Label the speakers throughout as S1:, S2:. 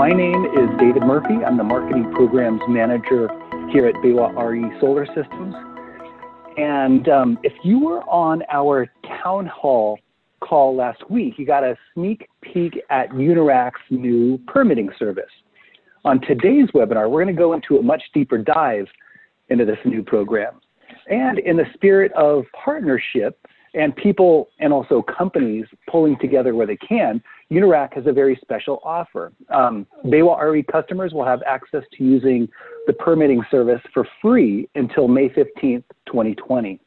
S1: My name is David Murphy. I'm the Marketing Programs Manager here at BayWa RE Solar Systems. And if you were on our town hall call last week, you got a sneak peek at Unirac's new permitting service. On today's webinar, we're going to go into a much deeper dive into this new program. And in the spirit of partnership and people and also companies pulling together where they can, Unirac has a very special offer. BayWa RE customers will have access to using the permitting service for free until May 15th, 2020.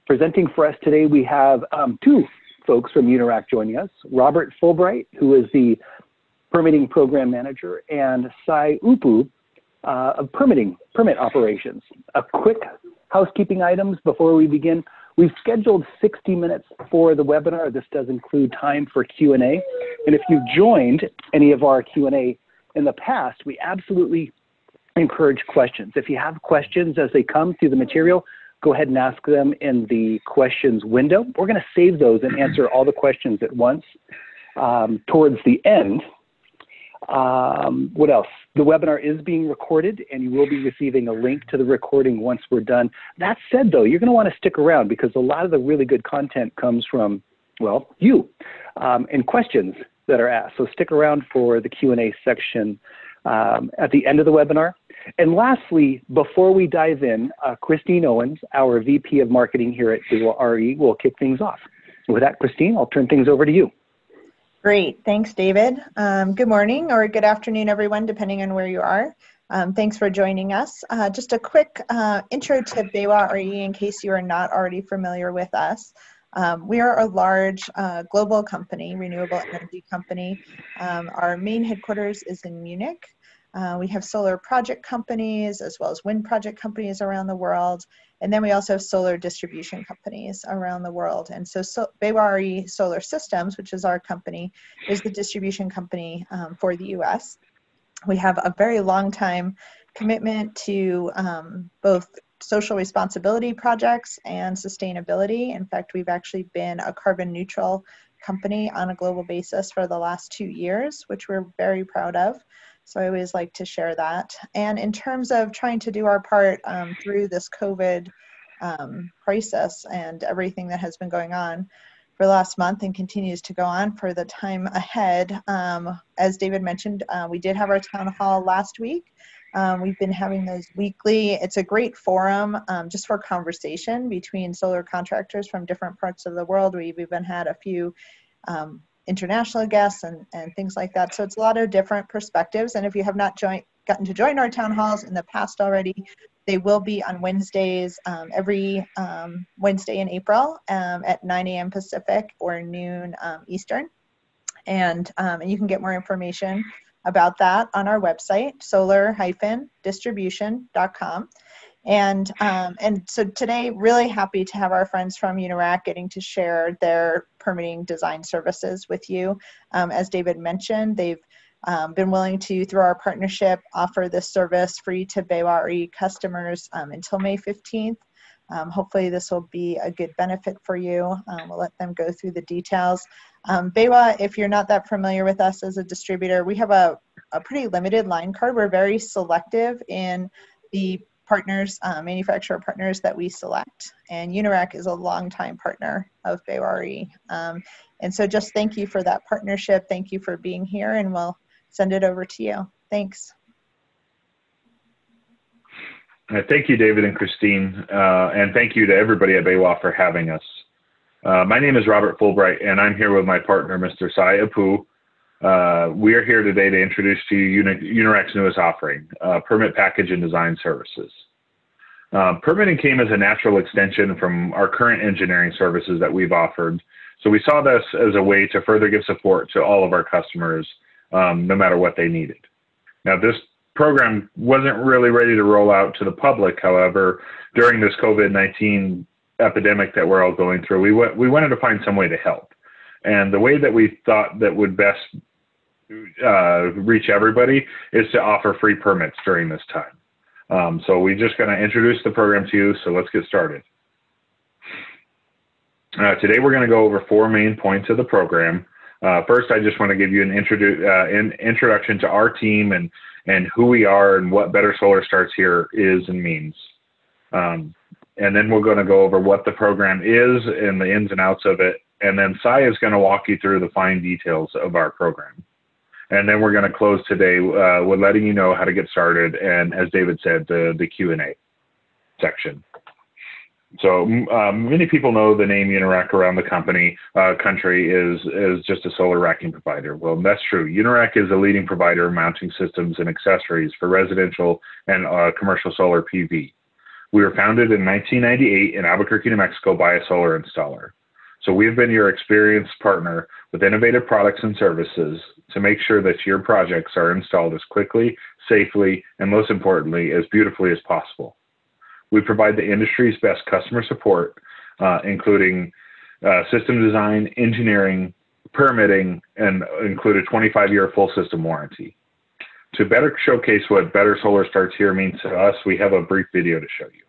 S1: Presenting for us today, we have two folks from Unirac joining us, Robert Fulbright, who is the Permitting Program Manager, and Sai Upu of Permit Operations. A quick housekeeping items before we begin. We've scheduled 60 minutes for the webinar. This does include time for Q&A. And if you've joined any of our Q&A in the past, we absolutely encourage questions. If you have questions as they come through the material, go ahead and ask them in the questions window. We're going to save those and answer all the questions at once towards the end. What else? The webinar is being recorded and you will be receiving a link to the recording once we're done. That said though, you're going to want to stick around because a lot of the really good content comes from, well, you and questions that are asked. So stick around for the Q&A section at the end of the webinar. And lastly, before we dive in, Christine Owens, our VP of Marketing here at BayWa RE, will kick things off. With that, Christine, I'll turn things over to you.
S2: Great, thanks, David. Good morning or good afternoon, everyone, depending on where you are. Thanks for joining us. Just a quick intro to BayWa RE in case you are not already familiar with us. We are a large global company, renewable energy company. Our main headquarters is in Munich. We have solar project companies as well as wind project companies around the world. And then we also have solar distribution companies around the world. And so BayWa RE Solar Systems, which is our company, is the distribution company for the US. We have a very long time commitment to both social responsibility projects and sustainability. In fact, we've actually been a carbon neutral company on a global basis for the last 2 years, which we're very proud of. So I always like to share that. And in terms of trying to do our part through this COVID crisis and everything that has been going on for the last month and continues to go on for the time ahead, as David mentioned, we did have our town hall last week. We've been having those weekly. It's a great forum just for conversation between solar contractors from different parts of the world. We've even had a few international guests and things like that. So it's a lot of different perspectives. And if you have not gotten to join our town halls in the past already, they will be on Wednesdays, every Wednesday in April at 9 a.m. Pacific or noon Eastern. And you can get more information about that on our website, solar-distribution.com. And so today, really happy to have our friends from Unirac getting to share their permitting design services with you. As David mentioned, they've been willing to, through our partnership, offer this service free to BayWa RE customers until May 15th. Hopefully this will be a good benefit for you. We'll let them go through the details. BayWa, if you're not that familiar with us as a distributor, we have a pretty limited line card. We're very selective in the partners, manufacturer partners that we select. And Unirac is a longtime partner of BayWa RE. And so just thank you for that partnership. Thank you for being here, and we'll send it over to you. Thanks.
S3: Thank you, David and Christine, and thank you to everybody at BayWa for having us. My name is Robert Fulbright, and I'm here with my partner, Mr. Sai Upu. We are here today to introduce to you Unirac's newest offering, Permit Package and Design Services. Permitting came as a natural extension from our current engineering services that we've offered. So we saw this as a way to further give support to all of our customers, no matter what they needed. Now, this program wasn't really ready to roll out to the public. However, during this COVID-19 epidemic that we're all going through, we wanted to find some way to help. And the way that we thought that would best reach everybody is to offer free permits during this time. So we're just going to introduce the program to you, so let's get started. Today we're going to go over 4 main points of the program. First, I just want to give you an introduction to our team and who we are and what Better Solar Starts Here is and means. And then we're going to go over what the program is and the ins and outs of it. And then Sai is going to walk you through the fine details of our program. And then we're going to close today with letting you know how to get started. And as David said, the Q&A section. So many people know the name Unirac around the country is just a solar racking provider. Well, that's true. Unirac is a leading provider of mounting systems and accessories for residential and commercial solar PV. We were founded in 1998 in Albuquerque, New Mexico by a solar installer. So we've been your experienced partner with innovative products and services to make sure that your projects are installed as quickly, safely, and most importantly, as beautifully as possible. We provide the industry's best customer support, including system design, engineering, permitting, and include a 25-year full system warranty. To better showcase what Better Solar Starts Here means to us, we have a brief video to show you.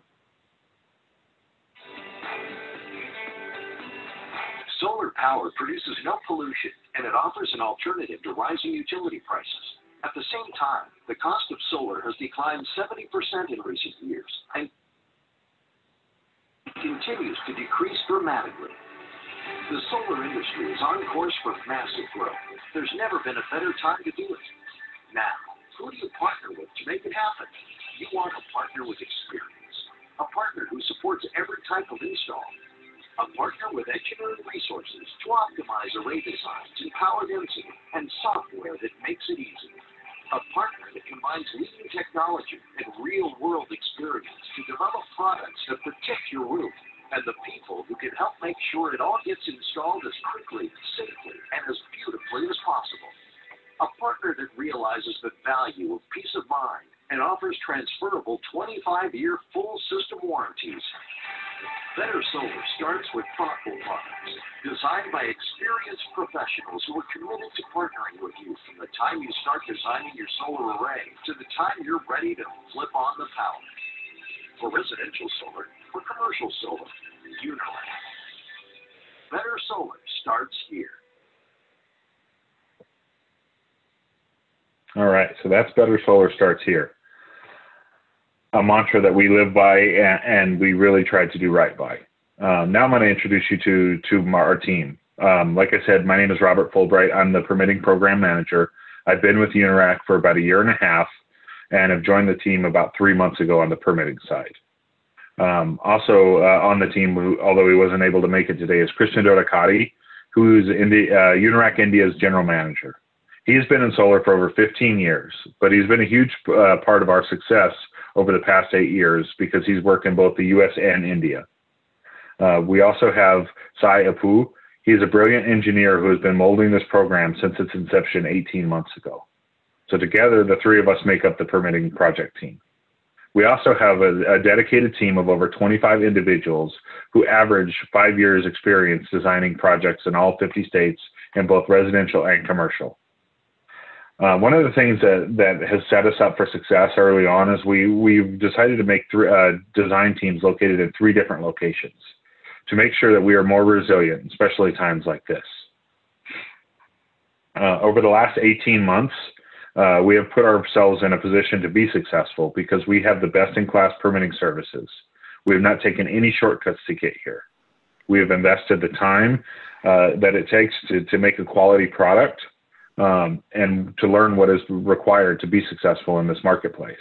S4: Solar power produces no pollution, and it offers an alternative to rising utility prices. At the same time, the cost of solar has declined 70% in recent years and continues to decrease dramatically. The solar industry is on course for massive growth. There's never been a better time to do it. Now, who do you partner with to make it happen? You want a partner with experience, a partner who supports every type of install, a partner with engineering resources to optimize array designs and power density, and software that makes it easy. A partner that combines leading technology and real-world experience to develop products that protect your roof, and the people who can help make sure it all gets installed as quickly, safely, and as beautifully as possible. A partner that realizes the value of peace of mind and offers transferable 25-year full system warranties. Better Solar starts with thoughtful products designed by experienced professionals who are committed to partnering with you from the time you start designing your solar array to the time you're ready to flip on the power. For residential solar, for commercial solar, Unirac. Better Solar starts here.
S3: All right, so that's Better Solar Starts Here. A mantra that we live by and we really try to do right by. Now I'm going to introduce you to our team. Like I said, my name is Robert Fulbright. I'm the permitting program manager. I've been with Unirac for about 1.5 years and have joined the team about 3 months ago on the permitting side. Also on the team, although he wasn't able to make it today, is Christian Dodakati, who's Unirac India's general manager. He's been in solar for over 15 years, but he's been a huge part of our success over the past 8 years because he's worked in both the US and India. We also have Sai Apu. He's a brilliant engineer who has been molding this program since its inception 18 months ago. So together, the three of us make up the permitting project team. We also have a dedicated team of over 25 individuals who average 5 years experience designing projects in all 50 states in both residential and commercial. One of the things that has set us up for success early on is we've decided to make design teams located in 3 different locations to make sure that we are more resilient, especially times like this. Over the last 18 months, we have put ourselves in a position to be successful because we have the best-in-class permitting services. We have not taken any shortcuts to get here. We have invested the time that it takes to make a quality product and to learn what is required to be successful in this marketplace.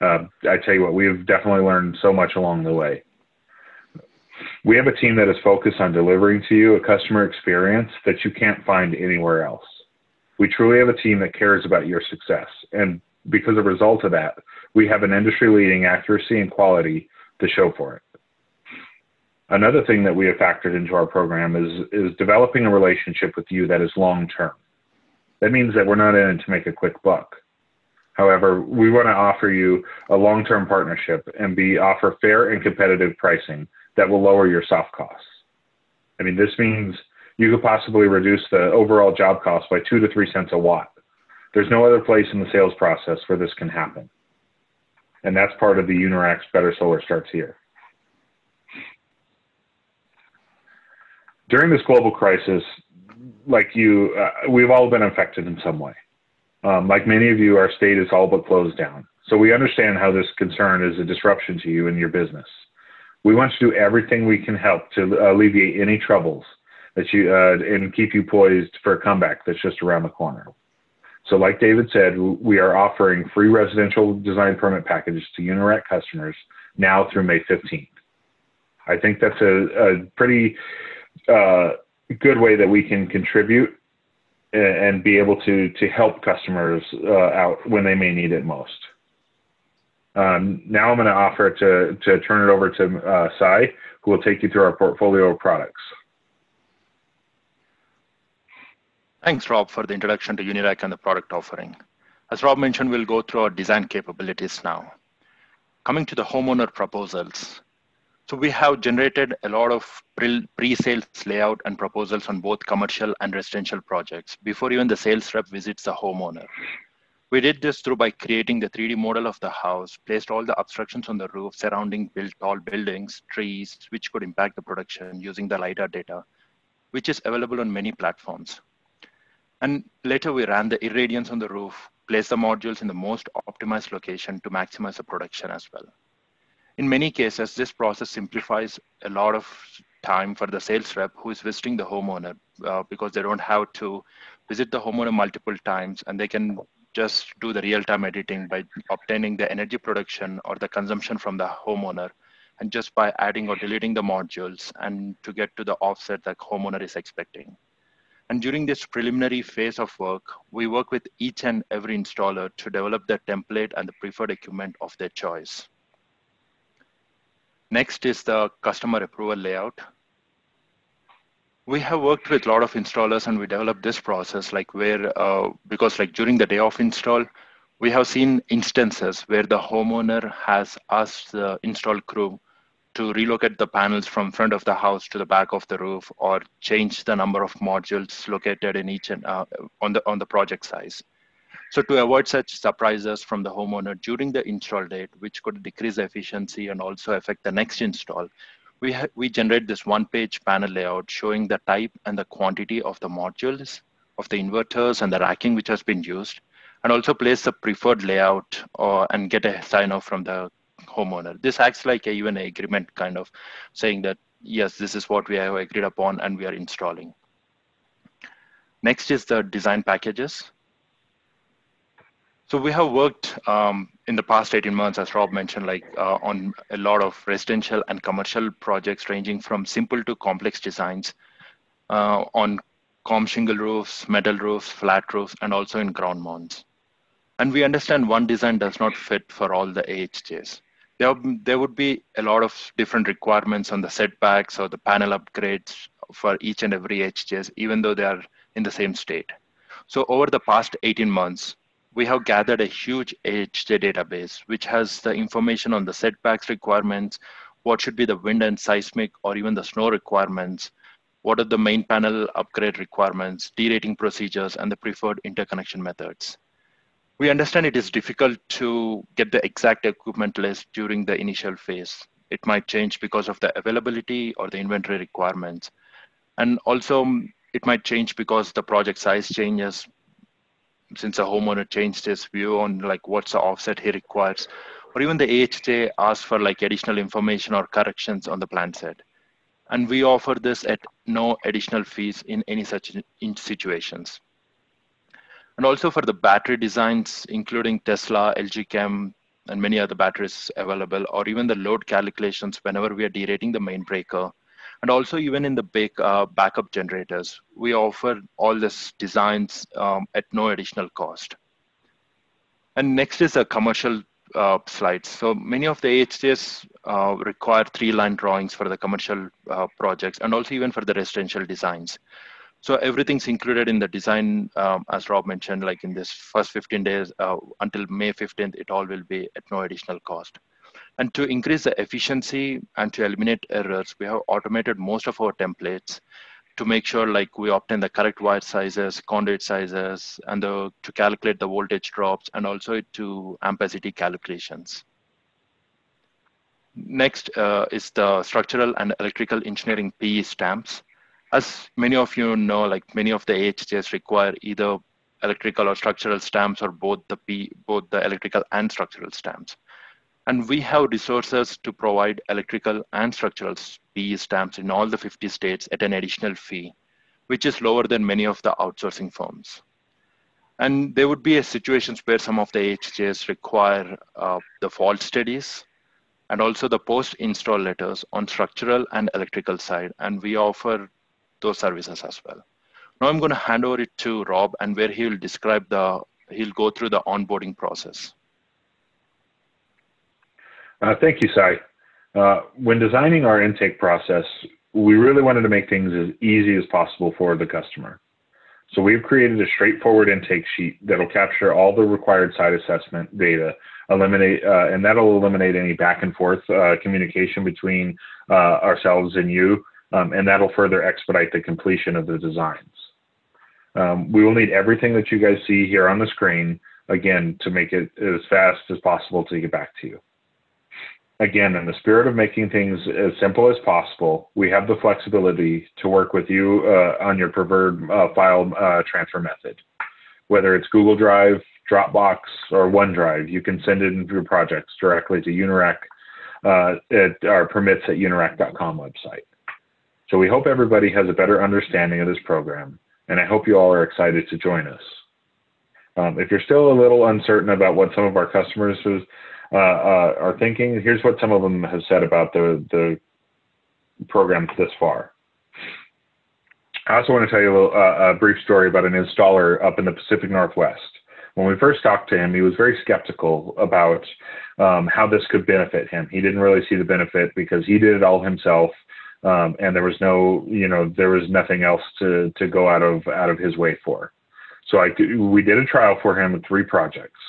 S3: I tell you what, we have definitely learned so much along the way. We have a team that is focused on delivering to you a customer experience that you can't find anywhere else. We truly have a team that cares about your success. And because of a result of that, we have an industry-leading accuracy and quality to show for it. Another thing that we have factored into our program is developing a relationship with you that is long-term. That means that we're not in it to make a quick buck. However, we want to offer you a long-term partnership and offer fair and competitive pricing that will lower your soft costs. I mean, this means you could possibly reduce the overall job cost by 2 to 3 cents a watt. There's no other place in the sales process where this can happen. And that's part of the Unirac's Better Solar Starts Here. During this global crisis, like you, we've all been affected in some way. Like many of you, our state is all but closed down. So we understand how this concern is a disruption to you and your business. We want to do everything we can help to alleviate any troubles that you and keep you poised for a comeback that's just around the corner. So like David said, we are offering free residential design permit packages to Unirac customers now through May 15th. I think that's a pretty good way that we can contribute and be able to help customers out when they may need it most. Now I'm going to offer to turn it over to Sai, who will take you through our portfolio of products.
S5: Thanks, Rob, for the introduction to Unirac and the product offering. As Rob mentioned, we'll go through our design capabilities now. Coming to the homeowner proposals. So we have generated a lot of pre-sales layout and proposals on both commercial and residential projects before even the sales rep visits the homeowner. We did this through by creating the 3D model of the house, placed all the obstructions on the roof surrounding tall buildings, trees, which could impact the production using the LiDAR data, which is available on many platforms. And later we ran the irradiance on the roof, placed the modules in the most optimized location to maximize the production as well. In many cases, this process simplifies a lot of time for the sales rep who is visiting the homeowner because they don't have to visit the homeowner multiple times, and they can just do the real-time editing by obtaining the energy production or the consumption from the homeowner, and just by adding or deleting the modules and to get to the offset that homeowner is expecting. And during this preliminary phase of work, we work with each and every installer to develop the template and the preferred equipment of their choice. Next is the customer approval layout. We have worked with a lot of installers, and we developed this process because during the day of install, we have seen instances where the homeowner has asked the install crew to relocate the panels from front of the house to the back of the roof, or change the number of modules located in each and on the project size. So to avoid such surprises from the homeowner during the install date, which could decrease the efficiency and also affect the next install, we generate this one-page panel layout showing the type and the quantity of the modules, of the inverters and the racking which has been used, and also place the preferred layout and get a sign-off from the homeowner. This acts like even an agreement, kind of saying that, yes, this is what we have agreed upon and we are installing. Next is the design packages. So we have worked in the past 18 months, as Rob mentioned, on a lot of residential and commercial projects ranging from simple to complex designs on comb shingle roofs, metal roofs, flat roofs, and also in ground mounts. And we understand one design does not fit for all the AHJs. There would be a lot of different requirements on the setbacks or the panel upgrades for each and every AHJs, even though they are in the same state. So over the past 18 months, we have gathered a huge AHJ database, which has the information on the setbacks requirements, what should be the wind and seismic or even the snow requirements, what are the main panel upgrade requirements, derating procedures, and the preferred interconnection methods. We understand it is difficult to get the exact equipment list during the initial phase. It might change because of the availability or the inventory requirements. And also it might change because the project size changes, since a homeowner changed his view on what's the offset he requires, or even the AHJ asks for additional information or corrections on the plan set. And we offer this at no additional fees in any such situations. And also for the battery designs, including Tesla, LG Chem, and many other batteries available, or even the load calculations whenever we are derating the main breaker, and also even in the backup generators, we offer all these designs at no additional cost. And next is a commercial slides. So many of the AHJs require 3-line drawings for the commercial projects, and also even for the residential designs. So everything's included in the design, as Rob mentioned, in this first 15 days until May 15th, it all will be at no additional cost. And to increase the efficiency and to eliminate errors, we have automated most of our templates to make sure we obtain the correct wire sizes, conduit sizes, and to calculate the voltage drops, and also to ampacity calculations. Next is the structural and electrical engineering PE stamps. As many of you know, like many of the AHJs require either electrical or structural stamps or both the electrical and structural stamps. And we have resources to provide electrical and structural PE stamps in all the 50 states at an additional fee, which is lower than many of the outsourcing firms. And there would be situations where some of the AHJs require the fault studies and also the post-install letters on structural and electrical side. And we offer those services as well. Now I'm going to hand over it to Rob, and where he'll go through the onboarding process.
S3: Thank you, Sai. When designing our intake process, we really wanted to make things as easy as possible for the customer. So we've created a straightforward intake sheet that'll capture all the required site assessment data, and that'll eliminate any back and forth communication between ourselves and you, and that'll further expedite the completion of the designs. We will need everything that you guys see here on the screen, again, to make it as fast as possible to get back to you. Again, in the spirit of making things as simple as possible, we have the flexibility to work with you on your preferred file transfer method. Whether it's Google Drive, Dropbox, or OneDrive, you can send it into your projects directly to Unirac at our permits@unirac.com website. So we hope everybody has a better understanding of this program, and I hope you all are excited to join us. If you're still a little uncertain about what some of our customers are thinking, here's what some of them have said about the program this far. I also want to tell you a brief story about an installer up in the Pacific Northwest. When we first talked to him, he was very skeptical about how this could benefit him. He didn't really see the benefit because he did it all himself, and there was there was nothing else to go out of his way for. So we did a trial for him with 3 projects.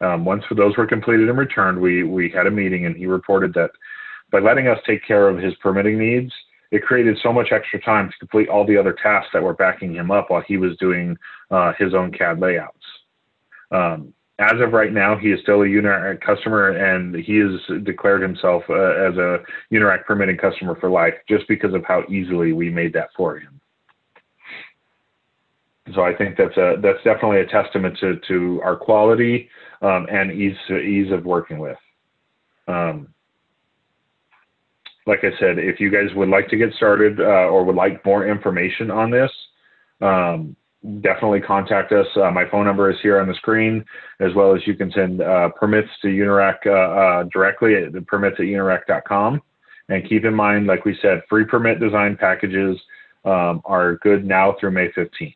S3: Once those were completed and returned, we had a meeting, and he reported that by letting us take care of his permitting needs, it created so much extra time to complete all the other tasks that were backing him up while he was doing his own CAD layouts. As of right now, he is still a Unirac customer, and he has declared himself as a Unirac permitting customer for life just because of how easily we made that for him. So I think that's definitely a testament to our quality and ease of working with. Like I said, if you guys would like to get started or would like more information on this, definitely contact us. My phone number is here on the screen, as well as you can send permits to Unirac directly at permits@unirac.com. And keep in mind, like we said, free permit design packages are good now through May 15th.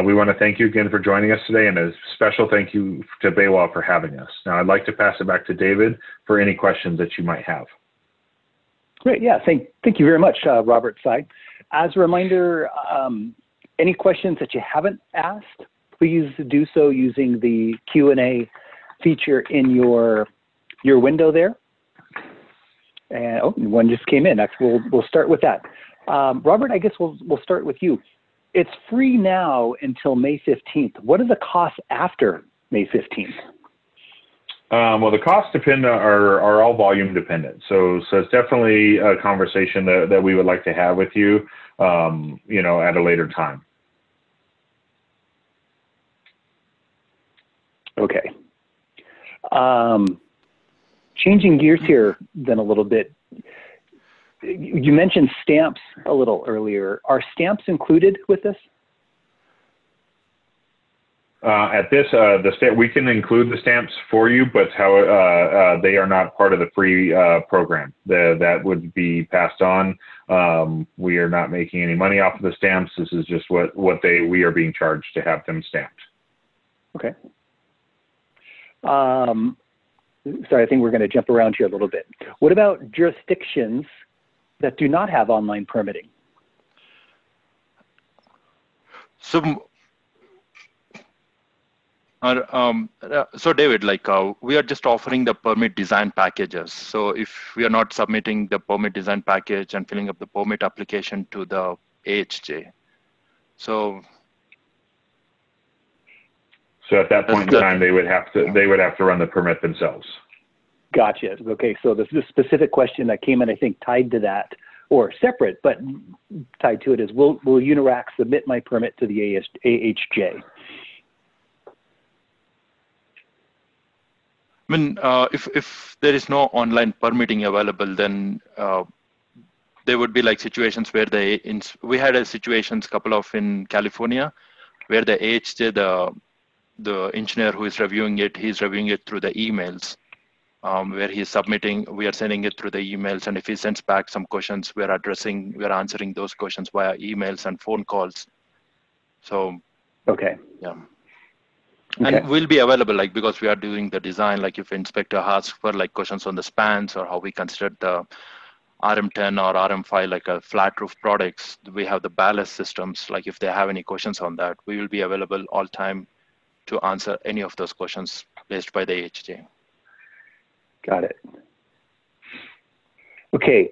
S3: We want to thank you again for joining us today, and a special thank you to BayWa for having us. Now, I'd like to pass it back to David for any questions that you might have.
S1: Great. Yeah. Thank you very much, Robert, Sai. As a reminder, any questions that you haven't asked, please do so using the Q&A feature in your window there. And one just came in. We'll start with that. Robert, I guess we'll start with you. It's free now until May 15th. What are the costs after May 15th?
S3: Well, the costs are all volume dependent. So it's definitely a conversation that we would like to have with you, at a later time.
S1: Okay. Changing gears here then a little bit. You mentioned stamps a little earlier. Are stamps included with this?
S3: At this, we can include the stamps for you, but they are not part of the free program. That would be passed on. We are not making any money off of the stamps. This is just what we are being charged to have them stamped.
S1: Okay. Sorry, I think we're going to jump around here a little bit. What about jurisdictions that do not have online permitting?
S5: So David, we are just offering the permit design packages. So if we are not submitting the permit design package and filling up the permit application to the AHJ, so
S3: at that point in time, they would have to run the permit themselves.
S1: Gotcha. Okay, so the specific question that came in, I think, tied to that or separate but tied to it is, will Unirac submit my permit to the AHJ?
S5: I mean, if there is no online permitting available, then there would be like situations where we had a situations couple of in California where the AHJ, the engineer who is reviewing it, he's reviewing it through the emails, where he's submitting, we are sending it through the emails, and if he sends back some questions, we are answering those questions via emails and phone calls. So,
S1: okay.
S5: Yeah.
S1: Okay.
S5: And we'll be available, like, because we are doing the design, like if inspector asks for like questions on the spans or how we consider the RM10 or RM5, like a flat roof products, we have the ballast systems. Like if they have any questions on that, we will be available all time to answer any of those questions placed by the AHJ.
S1: Got it. Okay.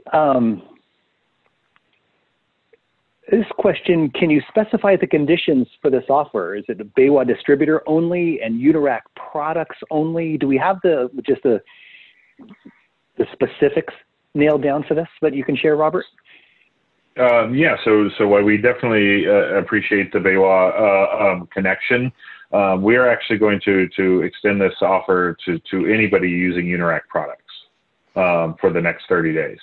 S1: This question, can you specify the conditions for this offer? Is it a BayWa distributor only and Unirac products only? Do we have just the specifics nailed down for this that you can share, Robert?
S3: Yeah, so while we definitely appreciate the BayWa connection, we are actually going to extend this offer to anybody using Unirac products for the next 30 days.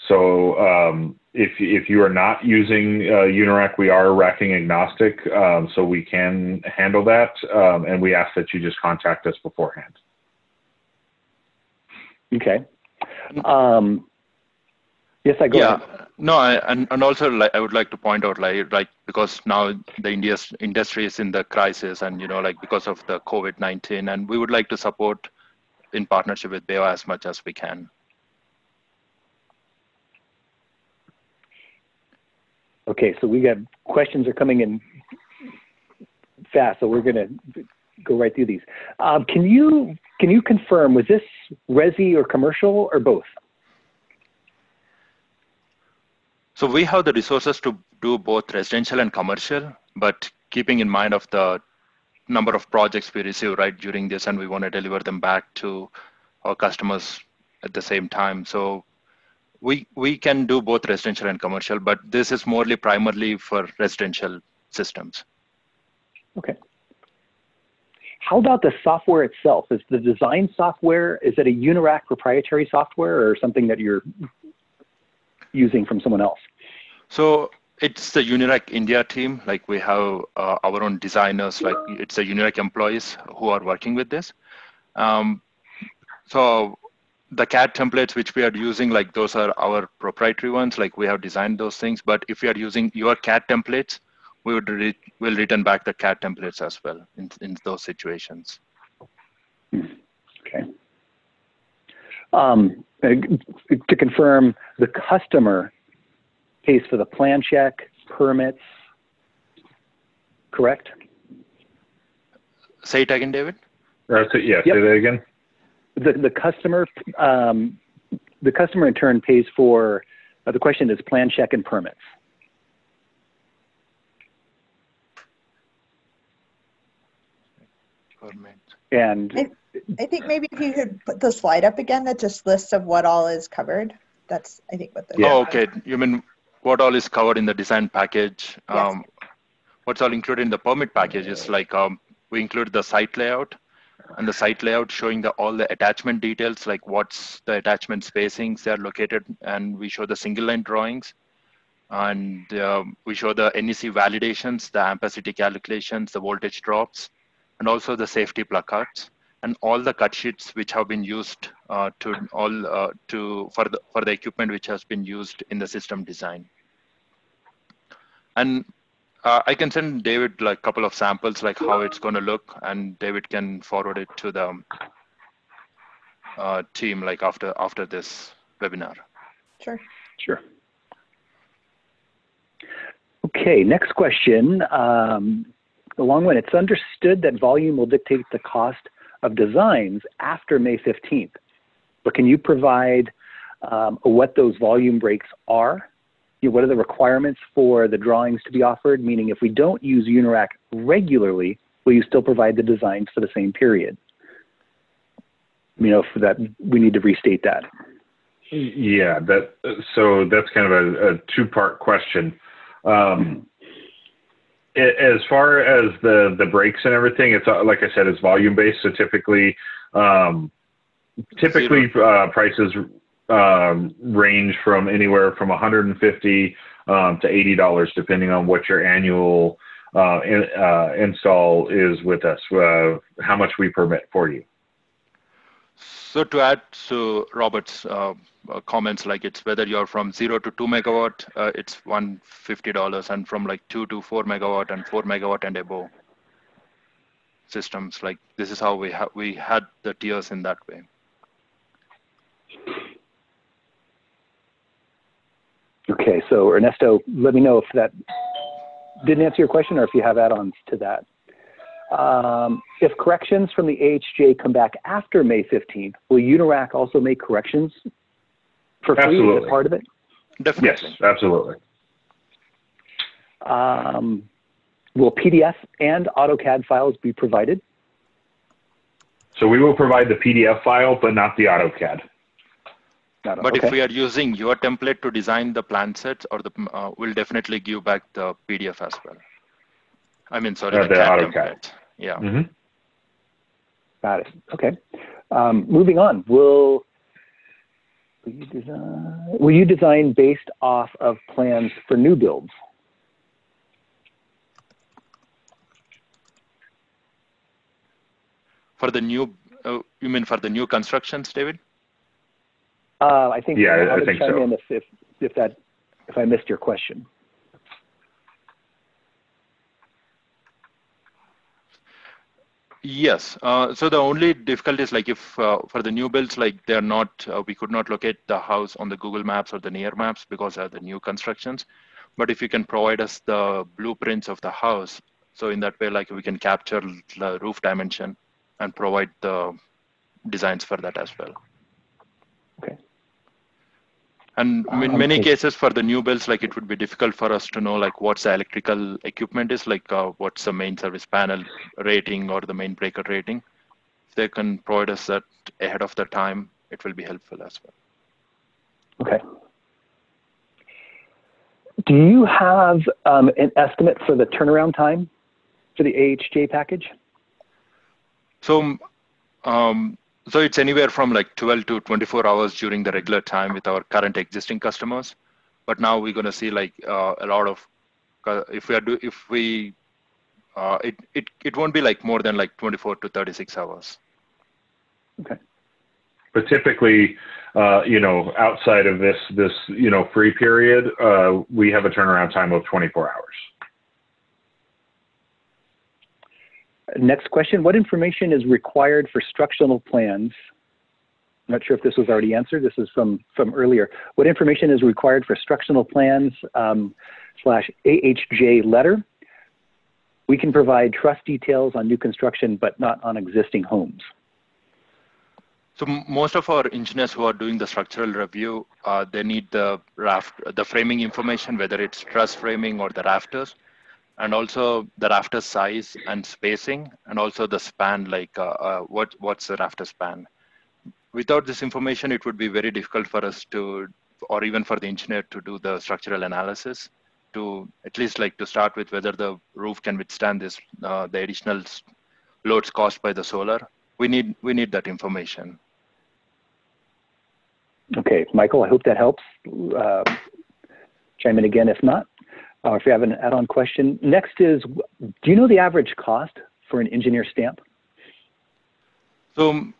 S3: So if you are not using Unirac, we are racking agnostic, so we can handle that, and we ask that you just contact us beforehand.
S1: Okay. Yes, I go ahead.
S5: No, and also like I would like to point out like because now the industry is in the crisis, and like because of the COVID-19, and we would like to support in partnership with BayWa as much as we can.
S1: Okay, so we got questions are coming in fast, so we're going to go right through these. Can you confirm, was this resi or commercial or both?
S5: So we have the resources to do both residential and commercial, but keeping in mind of the number of projects we receive right during this, and we want to deliver them back to our customers at the same time. So we can do both residential and commercial, but this is primarily for residential systems.
S1: Okay. How about the software itself? Is the design software, is it a Unirac proprietary software or something that you're using from someone else?
S5: So it's the Unirac India team. Like we have our own designers, like it's the Unirac employees who are working with this. So the CAD templates which we are using, like those are our proprietary ones. Like we have designed those things, but if you are using your CAD templates, we'll return back the CAD templates as well in those situations.
S1: Okay. To confirm, the customer pays for the plan check, permits, correct?
S5: Say it again, David.
S3: Yeah, yep. Say that again.
S1: The customer in turn pays for, the question is plan check and permits. And
S2: I think maybe if you could put the slide up again that just lists of what all is covered. That's, I think, what the...
S5: Oh, okay. You mean what all is covered in the design package?
S2: Yes.
S5: What's all included in the permit package is like we include the site layout, and the site layout showing all the attachment details, like what's the attachment spacings they are located, and we show the single line drawings, and we show the NEC validations, the ampacity calculations, the voltage drops, and also the safety placards, and all the cut sheets which have been used for the equipment which has been used in the system design. And I can send David like a couple of samples, like how it's going to look, and David can forward it to the team, like after this webinar.
S2: Sure.
S1: Sure. Okay, next question. The long one. It's understood that volume will dictate the cost of designs after May 15th, but can you provide what those volume breaks are? What are the requirements for the drawings to be offered? Meaning, if we don't use Unirac regularly, will you still provide the designs for the same period? For that, we need to restate that.
S3: Yeah, so that's kind of a two-part question. As far as the breaks and everything, it's like I said, it's volume based. So typically prices range from anywhere from $150 to $80, depending on what your annual install is with us, how much we permit for you.
S5: So to add to Robert's comments, like it's whether you're from 0 to 2 megawatt, it's $150, and from like 2 to 4 megawatt and 4 megawatt and above systems. Like this is how we had the tiers in that way.
S1: Okay, so Ernesto, let me know if that didn't answer your question or if you have add-ons to that. If corrections from the AHJ come back after May 15th, will Unirac also make corrections for free?
S3: Absolutely.
S1: Is it part of it?
S5: Definitely.
S3: Yes, absolutely.
S1: Will PDF and AutoCAD files be provided?
S3: So we will provide the PDF file, but not the AutoCAD.
S5: But if we are using your template to design the plan sets, or we'll definitely give back the PDF as well. I mean, sorry, the CAD
S3: AutoCAD
S5: template. Yeah.
S3: Mm-hmm.
S1: Got it. Okay. Moving on. Will you design based off of plans for new builds?
S5: For the new, you mean for the new constructions, David?
S1: I think.
S3: Yeah, I think so.
S1: In if I missed your question.
S5: Yes. So the only difficulty is like if for the new builds, like they're not, we could not locate the house on the Google Maps or the near maps because they're the new constructions. But if you can provide us the blueprints of the house, so in that way, like we can capture the roof dimension and provide the designs for that as well.
S1: Okay.
S5: And in many cases for the new builds, like it would be difficult for us to know like what's the electrical equipment is, like what's the main service panel rating or the main breaker rating. If they can provide us that ahead of the time, it will be helpful as well.
S1: Okay. Do you have an estimate for the turnaround time for the AHJ package?
S5: So, so it's anywhere from like 12 to 24 hours during the regular time with our current existing customers. But now we're going to see like a lot of, it won't be like more than like 24 to 36 hours.
S1: Okay.
S3: But typically, outside of this, free period, we have a turnaround time of 24 hours.
S1: Next question, what information is required for structural plans? I'm not sure if this was already answered. This is from earlier. What information is required for structural plans / AHJ letter? We can provide truss details on new construction, but not on existing homes.
S5: So most of our engineers who are doing the structural review, they need the framing information, whether it's truss framing or the rafters, and also the rafter size and spacing, and also the span, like what's the rafter span. Without this information, it would be very difficult for us to, or even for the engineer to do the structural analysis, to at least like to start with whether the roof can withstand this, the additional loads caused by the solar. We need that information.
S1: Okay, Michael, I hope that helps. Chime in again if not. If you have an add-on question. Next is, do you know the average cost for an engineer stamp?
S5: So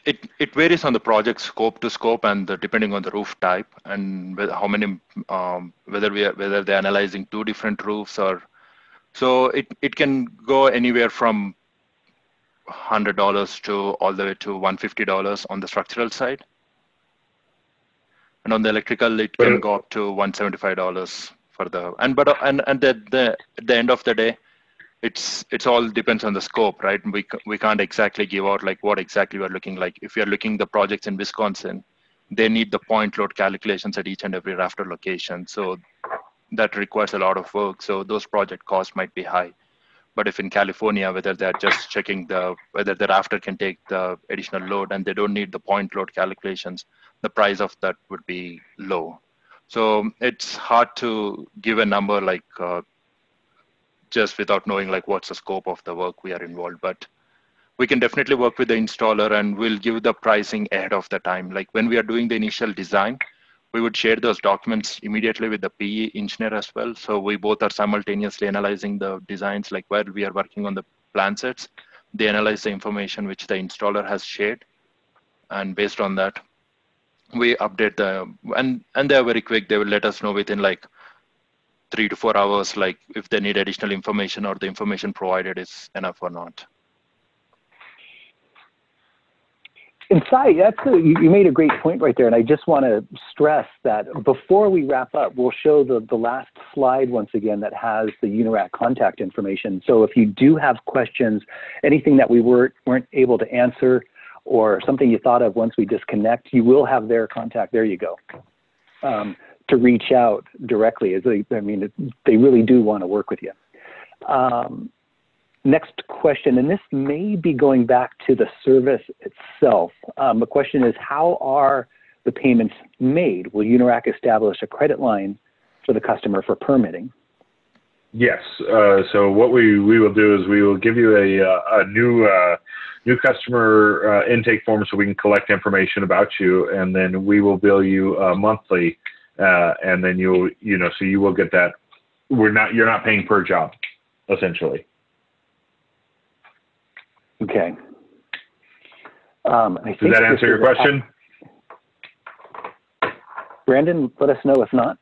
S5: it varies on the project scope to scope and depending on the roof type and how many, whether they're analyzing 2 different roofs or, so it can go anywhere from $100 to all the way to $150 on the structural side. And on the electrical, it can go up to $175 for the, and at the end of the day, it's all depends on the scope, right? We can't exactly give out like what exactly we're looking like. If you're looking the projects in Wisconsin, they need the point load calculations at each and every rafter location. So that requires a lot of work. So those project costs might be high. But if in California, whether they're just checking whether the rafter can take the additional load and they don't need the point load calculations, the price of that would be low. So it's hard to give a number like just without knowing like what's the scope of the work we are involved. But we can definitely work with the installer and we'll give the pricing ahead of the time. Like when we are doing the initial design, we would share those documents immediately with the PE engineer as well. So we both are simultaneously analyzing the designs, like while we are working on the plan sets, they analyze the information which the installer has shared. And based on that, we update and they're very quick. They will let us know within like 3 to 4 hours, like if they need additional information or the information provided is enough or not.
S1: And Sai, you made a great point right there, and I just want to stress that before we wrap up, we'll show the last slide once again that has the Unirac contact information. So if you do have questions, anything that we weren't able to answer, or something you thought of once we disconnect, you will have their contact. There you go. To reach out directly. They really do want to work with you. Next question, and this may be going back to the service itself. The question is, how are the payments made? Will Unirac establish a credit line for the customer for permitting?
S3: Yes. So what we will do is we will give you a new customer intake form so we can collect information about you, and then we will bill you monthly, and then so you will get that. You're not paying per job, essentially.
S1: Okay.
S3: Does that answer your question?
S1: Brandon, let us know if not.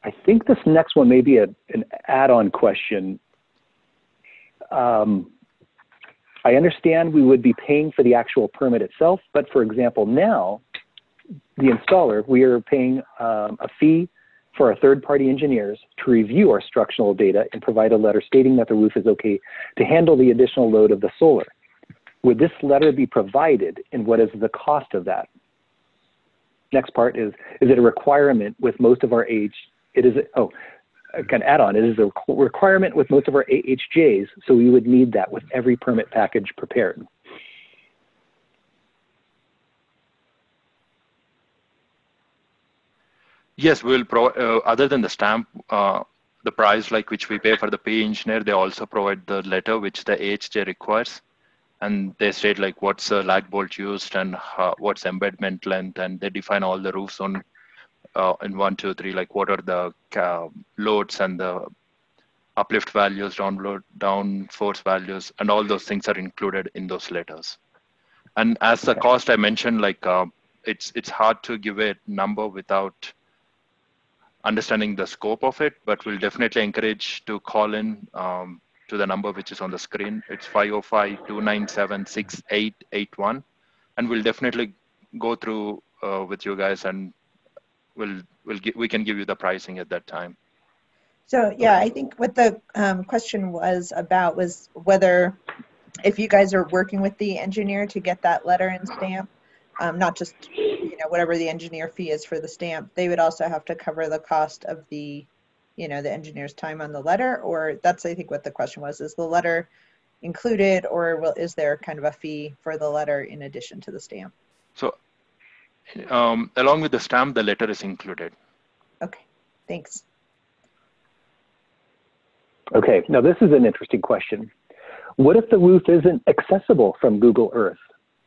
S1: I think this next one may be an add-on question. I understand we would be paying for the actual permit itself, but for example, now, the installer, we are paying a fee for our third-party engineers to review our structural data and provide a letter stating that the roof is okay to handle the additional load of the solar. Would this letter be provided, and what is the cost of that? Next part is it a requirement with most of our I can add on, it is a requirement with most of our AHJs, so we would need that with every permit package prepared.
S5: Yes, we'll other than the stamp, the price like which we pay for the PE engineer, they also provide the letter which the AHJ requires. And they state like what's the lag bolt used and what's embedment length, and they define all the roof zone in 1, 2, 3, like what are the loads and the uplift values, down force values, and all those things are included in those letters. And as the cost I mentioned, like it's hard to give a number without understanding the scope of it, but we'll definitely encourage to call in to the number which is on the screen. It's 505-297-6881, and we'll definitely go through with you guys, and we can give you the pricing at that time.
S2: So yeah, I think what the question was about was whether if you guys are working with the engineer to get that letter and stamp, not just whatever the engineer fee is for the stamp, they would also have to cover the cost of the the engineer's time on the letter, or that's I think what the question was, is the letter included, or is there kind of a fee for the letter in addition to the stamp?
S5: So along with the stamp, the letter is included.
S2: Okay, thanks.
S1: Okay, now this is an interesting question. What if the roof isn't accessible from Google Earth?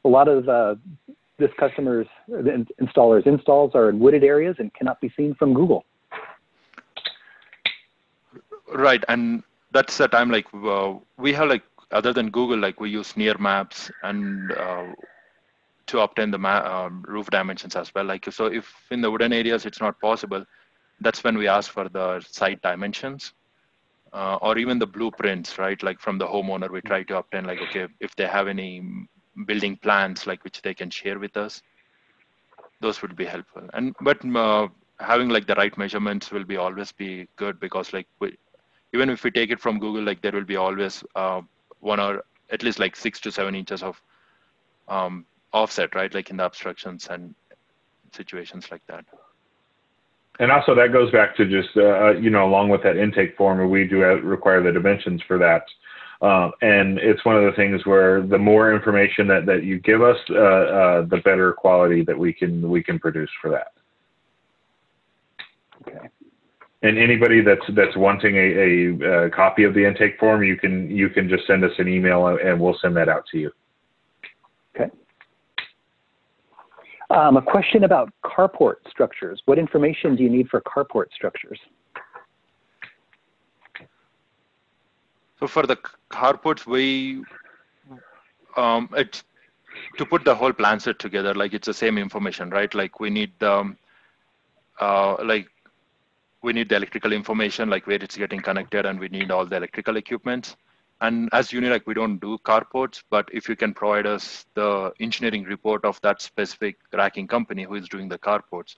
S1: A lot of this customer's installer's installs are in wooded areas and cannot be seen from Google.
S5: Right, and that's the time like we have like, other than Google, like we use near maps and to obtain the roof dimensions as well. Like, so if in the wooden areas it's not possible, that's when we ask for the site dimensions or even the blueprints, right? Like from the homeowner, we try to obtain like, okay, if they have any building plans like which they can share with us, those would be helpful. And but having like the right measurements will be always be good, because like even if we take it from Google, like there will be always one or at least like 6 to 7 inches of offset, right? Like in the obstructions and situations like that.
S3: And also that goes back to just, you know, along with that intake form, we do require the dimensions for that. And it's one of the things where the more information that you give us, the better quality that we can produce for that.
S1: Okay.
S3: And anybody that's wanting a copy of the intake form, you can just send us an email and we'll send that out to you.
S1: Okay. A question about carport structures. What information do you need for carport structures?
S5: So for the carports, it's to put the whole plan set together, like it's the same information, right? Like we need the we need the electrical information, like where it's getting connected, and we need all the electrical equipment. And as Unirac, we don't do carports, but if you can provide us the engineering report of that specific racking company who is doing the carports,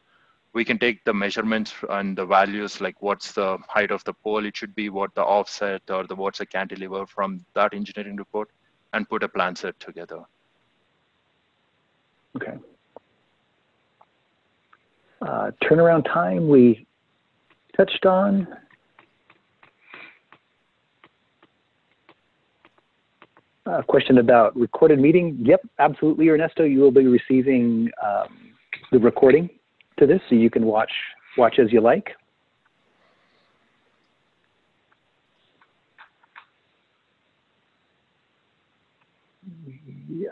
S5: we can take the measurements and the values, like what's the height of the pole it should be, what the offset or what's the cantilever from that engineering report, and put a plan set together.
S1: Okay. Turnaround time we touched on. Question about recorded meeting. Yep, absolutely, Ernesto. You will be receiving the recording to this, so you can watch as you like.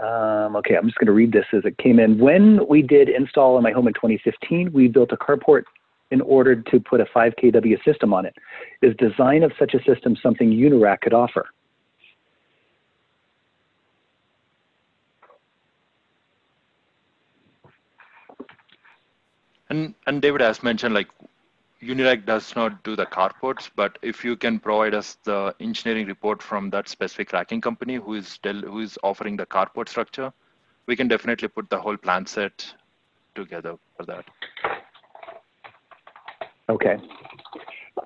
S1: Okay, I'm just going to read this as it came in. When we did install in my home in 2015, we built a carport in order to put a 5 kW system on it. Is design of such a system something Unirac could offer?
S5: And David has mentioned, like, Unirac does not do the carports, but if you can provide us the engineering report from that specific racking company who is offering the carport structure, we can definitely put the whole plan set together for that.
S1: Okay.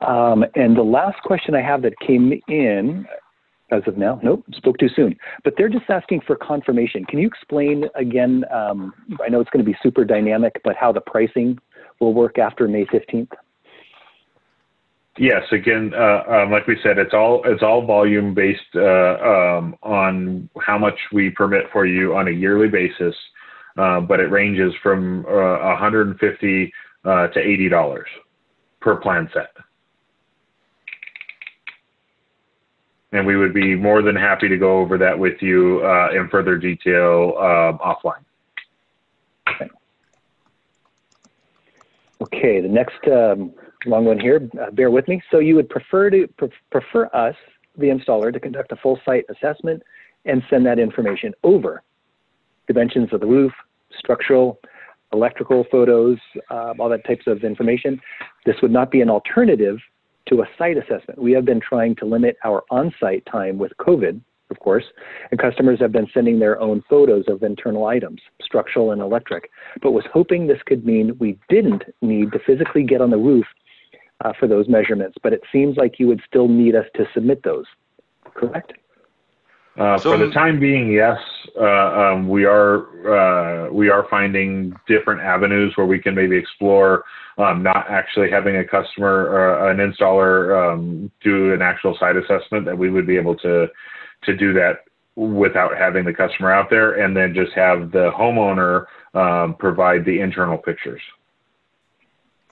S1: And the last question I have that came in as of now, nope, spoke too soon, but they're just asking for confirmation. Can you explain again, I know it's going to be super dynamic, but how the pricing will work after May 15th?
S3: Yes, again, like we said, it's all volume based on how much we permit for you on a yearly basis, but it ranges from $150 to $80 per plan set. And we would be more than happy to go over that with you in further detail offline.
S1: Okay, the next long one here, bear with me. So you would prefer us, the installer, to conduct a full site assessment and send that information over. Dimensions of the roof, structural, electrical photos, all that types of information. This would not be an alternative to a site assessment. We have been trying to limit our on-site time with COVID, of course, and customers have been sending their own photos of internal items, structural and electric, but was hoping this could mean we didn't need to physically get on the roof for those measurements, but it seems like you would still need us to submit those, correct?
S3: For the time being, yes. We are finding different avenues where we can maybe explore not actually having a customer or an installer do an actual site assessment, that we would be able to do that without having the customer out there, and then just have the homeowner provide the internal pictures.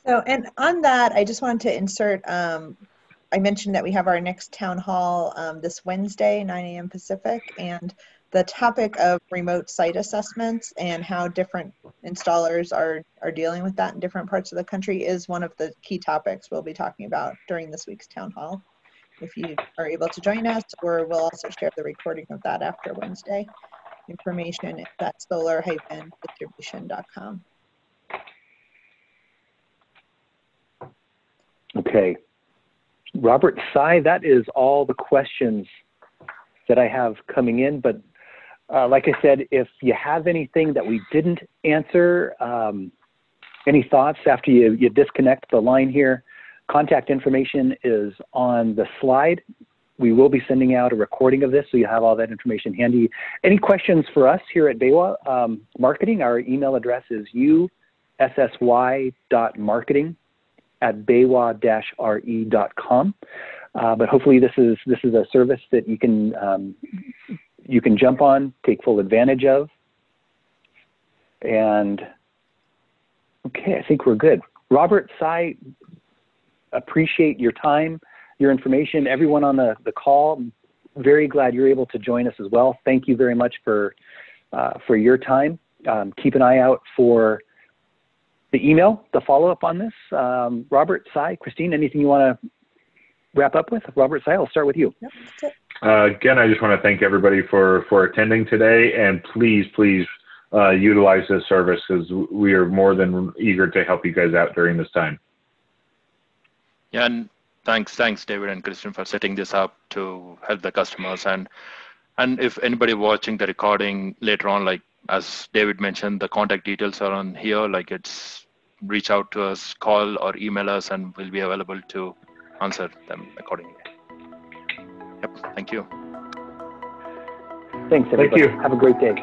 S2: So, and on that, I just wanted to insert, I mentioned that we have our next town hall this Wednesday, 9 a.m. Pacific, and the topic of remote site assessments and how different installers are dealing with that in different parts of the country is one of the key topics we'll be talking about during this week's town hall. If you are able to join us, or we'll also share the recording of that after Wednesday. Information is at solar-distribution.com.
S1: Okay. Robert Sy, that is all the questions that I have coming in, but like I said, if you have anything that we didn't answer, any thoughts after you disconnect the line here, contact information is on the slide. We will be sending out a recording of this, so you have all that information handy. Any questions for us here at BayWa Marketing? Our email address is ussy.marketing at baywa-re.com. But hopefully this is a service that you can jump on, take full advantage of. And okay, I think we're good. Robert, Sai, appreciate your time, your information. Everyone on the call, very glad you're able to join us as well. Thank you very much for your time. Keep an eye out for the email, the follow-up on this. Robert, Sai, Christine, anything you want to wrap up with? Robert, Sai, I'll start with you.
S2: Yep, that's it.
S3: Again, I just want to thank everybody for attending today, and please utilize this service, because we are more than eager to help you guys out during this time.
S5: Yeah, and thanks David and Christian for setting this up to help the customers. And if anybody watching the recording later on, like as David mentioned, the contact details are on here. Like, it's reach out to us, call or email us, and we'll be available to answer them accordingly. Yep, thank you.
S1: Thanks, everybody.
S3: Thank you.
S1: Have a great day.